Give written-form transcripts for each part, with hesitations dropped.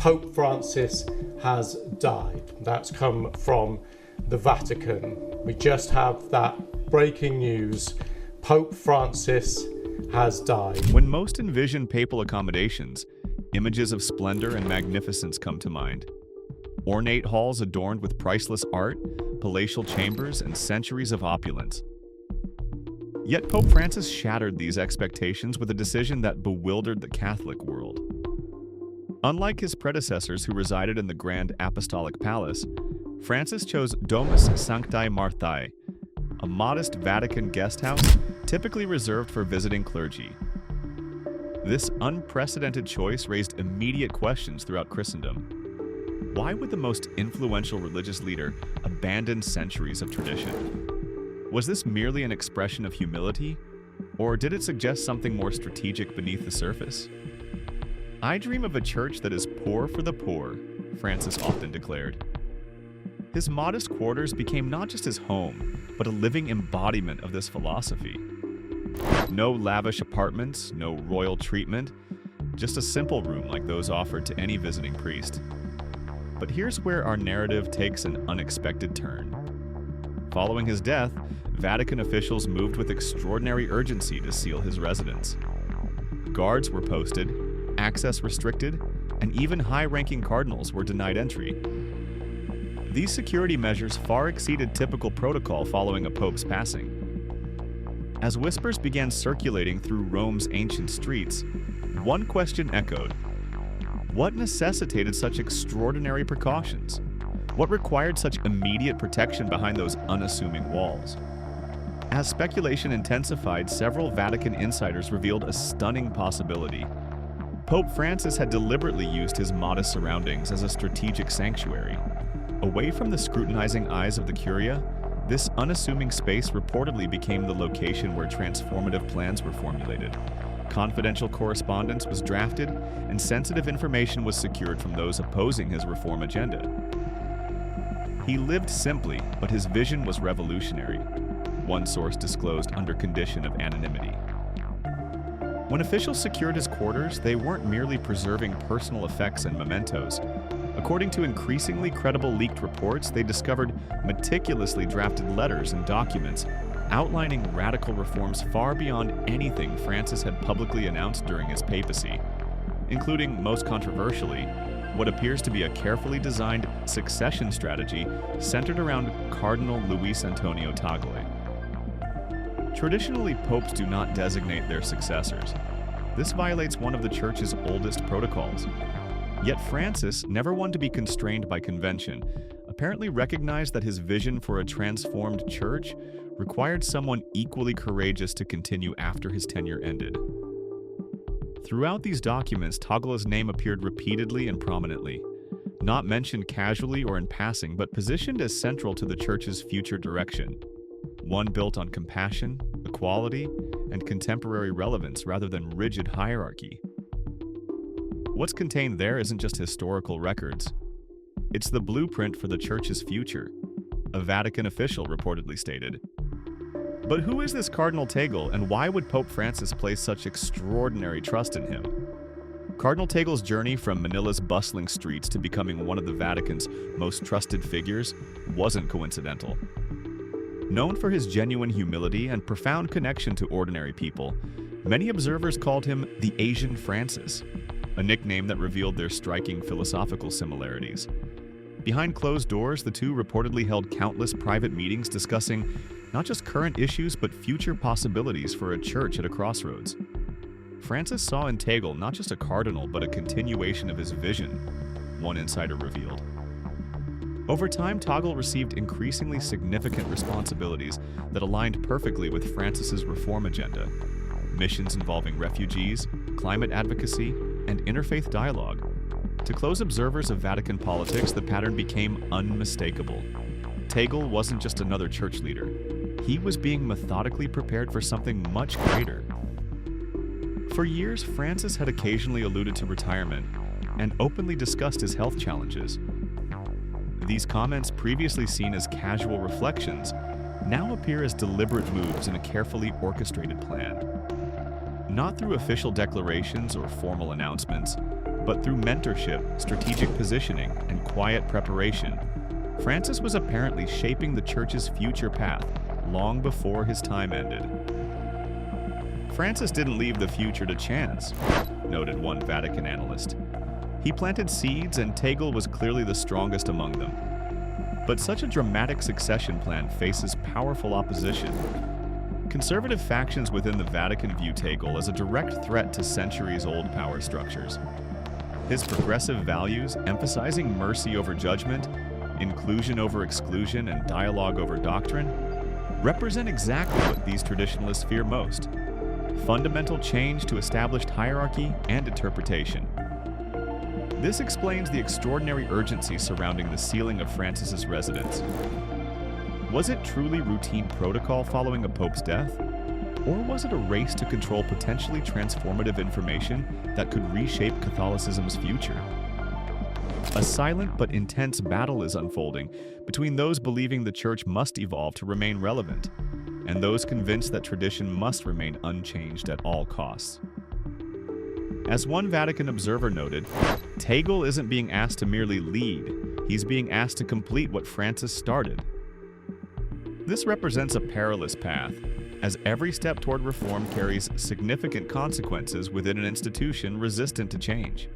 Pope Francis has died. That's come from the Vatican. We just have that breaking news. Pope Francis has died. When most envision papal accommodations, images of splendor and magnificence come to mind. Ornate halls adorned with priceless art, palatial chambers, and centuries of opulence. Yet Pope Francis shattered these expectations with a decision that bewildered the Catholic world. Unlike his predecessors who resided in the Grand Apostolic Palace, Francis chose Domus Sanctae Marthae, a modest Vatican guest house typically reserved for visiting clergy. This unprecedented choice raised immediate questions throughout Christendom. Why would the most influential religious leader abandon centuries of tradition? Was this merely an expression of humility, or did it suggest something more strategic beneath the surface? "I dream of a church that is poor for the poor," Francis often declared. His modest quarters became not just his home, but a living embodiment of this philosophy. No lavish apartments, no royal treatment, just a simple room like those offered to any visiting priest. But here's where our narrative takes an unexpected turn. Following his death, Vatican officials moved with extraordinary urgency to seal his residence. Guards were posted, access restricted, and even high-ranking cardinals were denied entry. These security measures far exceeded typical protocol following a pope's passing. As whispers began circulating through Rome's ancient streets, one question echoed. What necessitated such extraordinary precautions? What required such immediate protection behind those unassuming walls? As speculation intensified, several Vatican insiders revealed a stunning possibility. Pope Francis had deliberately used his modest surroundings as a strategic sanctuary. Away from the scrutinizing eyes of the Curia, this unassuming space reportedly became the location where transformative plans were formulated. Confidential correspondence was drafted, and sensitive information was secured from those opposing his reform agenda. He lived simply, but his vision was revolutionary, one source disclosed under condition of anonymity. When officials secured his quarters, they weren't merely preserving personal effects and mementos. According to increasingly credible leaked reports, they discovered meticulously drafted letters and documents outlining radical reforms far beyond anything Francis had publicly announced during his papacy, including, most controversially, what appears to be a carefully designed succession strategy centered around Cardinal Luis Antonio Tagle. Traditionally, popes do not designate their successors. This violates one of the Church's oldest protocols. Yet Francis, never one to be constrained by convention, apparently recognized that his vision for a transformed church required someone equally courageous to continue after his tenure ended. Throughout these documents, Tagle's name appeared repeatedly and prominently, not mentioned casually or in passing, but positioned as central to the Church's future direction, one built on compassion, equality, and contemporary relevance rather than rigid hierarchy. What's contained there isn't just historical records. It's the blueprint for the Church's future, a Vatican official reportedly stated. But who is this Cardinal Tagle, and why would Pope Francis place such extraordinary trust in him? Cardinal Tagle's journey from Manila's bustling streets to becoming one of the Vatican's most trusted figures wasn't coincidental. Known for his genuine humility and profound connection to ordinary people, many observers called him the Asian Francis, a nickname that revealed their striking philosophical similarities. Behind closed doors, the two reportedly held countless private meetings discussing not just current issues but future possibilities for a church at a crossroads. Francis saw in Tagle not just a cardinal but a continuation of his vision, one insider revealed. Over time, Tagle received increasingly significant responsibilities that aligned perfectly with Francis's reform agenda. Missions involving refugees, climate advocacy, and interfaith dialogue. To close observers of Vatican politics, the pattern became unmistakable. Tagle wasn't just another church leader. He was being methodically prepared for something much greater. For years, Francis had occasionally alluded to retirement and openly discussed his health challenges. These comments, previously seen as casual reflections, now appear as deliberate moves in a carefully orchestrated plan. Not through official declarations or formal announcements, But through mentorship, strategic positioning, and quiet preparation, Francis was apparently shaping the Church's future path long before his time ended. Francis didn't leave the future to chance, noted one Vatican analyst. He planted seeds, and Tagle was clearly the strongest among them. But such a dramatic succession plan faces powerful opposition. Conservative factions within the Vatican view Tagle as a direct threat to centuries-old power structures. His progressive values, emphasizing mercy over judgment, inclusion over exclusion, and dialogue over doctrine, represent exactly what these traditionalists fear most: fundamental change to established hierarchy and interpretation. This explains the extraordinary urgency surrounding the sealing of Francis's residence. Was it truly routine protocol following a pope's death? Or was it a race to control potentially transformative information that could reshape Catholicism's future? A silent but intense battle is unfolding between those believing the Church must evolve to remain relevant, and those convinced that tradition must remain unchanged at all costs. As one Vatican observer noted, Tagle isn't being asked to merely lead, he's being asked to complete what Francis started. This represents a perilous path, as every step toward reform carries significant consequences within an institution resistant to change.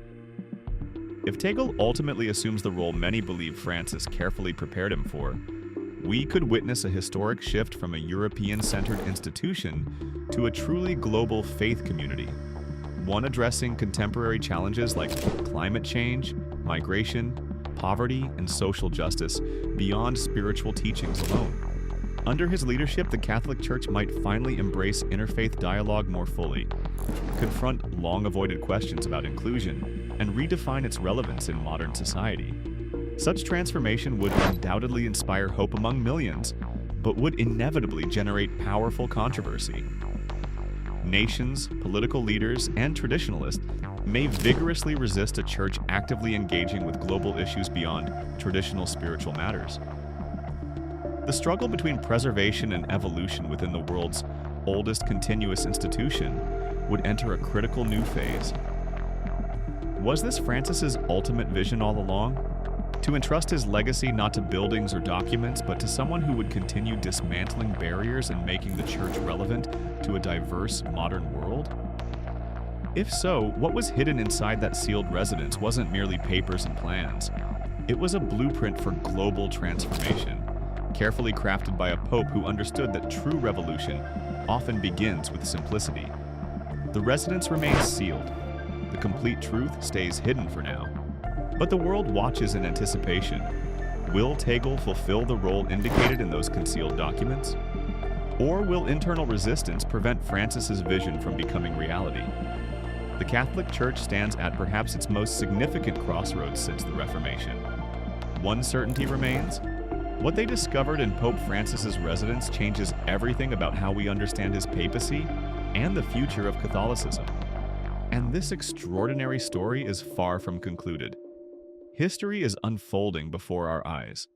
If Tagle ultimately assumes the role many believe Francis carefully prepared him for, we could witness a historic shift from a European-centered institution to a truly global faith community, one addressing contemporary challenges like climate change, migration, poverty, and social justice beyond spiritual teachings alone. Under his leadership, the Catholic Church might finally embrace interfaith dialogue more fully, confront long-avoided questions about inclusion, and redefine its relevance in modern society. Such transformation would undoubtedly inspire hope among millions, but would inevitably generate powerful controversy. Nations, political leaders, and traditionalists may vigorously resist a church actively engaging with global issues beyond traditional spiritual matters. The struggle between preservation and evolution within the world's oldest continuous institution would enter a critical new phase. Was this Francis's ultimate vision all along? To entrust his legacy not to buildings or documents, but to someone who would continue dismantling barriers and making the church relevant to a diverse modern world? If so, what was hidden inside that sealed residence wasn't merely papers and plans. It was a blueprint for global transformation, carefully crafted by a pope who understood that true revolution often begins with simplicity. The residence remains sealed. The complete truth stays hidden for now. But the world watches in anticipation. Will Tagle fulfill the role indicated in those concealed documents? Or will internal resistance prevent Francis's vision from becoming reality? The Catholic Church stands at perhaps its most significant crossroads since the Reformation. One certainty remains: what they discovered in Pope Francis's residence changes everything about how we understand his papacy and the future of Catholicism. And this extraordinary story is far from concluded. History is unfolding before our eyes.